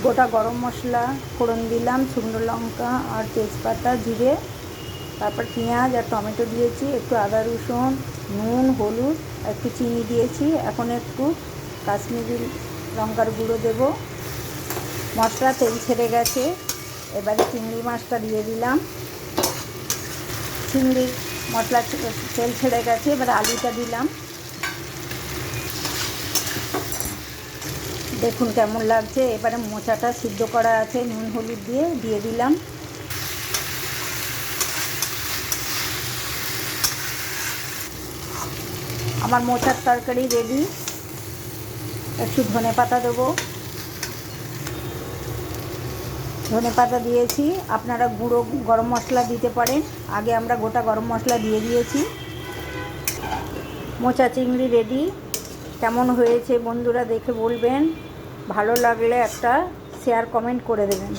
গোটা গরম মশলা ফোড়ন দিলাম, শুকনো লঙ্কা আর তেজপাতা, জিরে, তারপর পেঁয়াজ আর টমেটো দিয়েছি, একটু আদা রসুন, নুন, হলুদ, একটু চিনি দিয়েছি। এখন একটু কাশ্মীরি লঙ্কার গুঁড়ো দেব। মশলা তেল ছেড়ে গেছে, এবারে চিংড়ি মাছটা দিয়ে দিলাম। চিংড়ির মশলা তেল ছেড়ে গেছে, এবারে আলুটা দিলাম। দেখুন কেমন লাগছে। এবারে মোচাটা সিদ্ধ করা আছে, নুন হলুদ দিয়ে দিলাম। আমার মোচার তরকারি রেডি। একটু ধনেপাতা দেবো, ধনেপাতা দিয়েছি। আপনারা গুঁড়ো গরম মশলা দিতে পারেন, আগে আমরা গোটা গরম মশলা দিয়ে দিয়েছি। মোচা চিংড়ি রেডি। কেমন হয়েছে বন্ধুরা দেখে বলবেন, ভালো লাগলে একটা শেয়ার কমেন্ট করে দেবেন।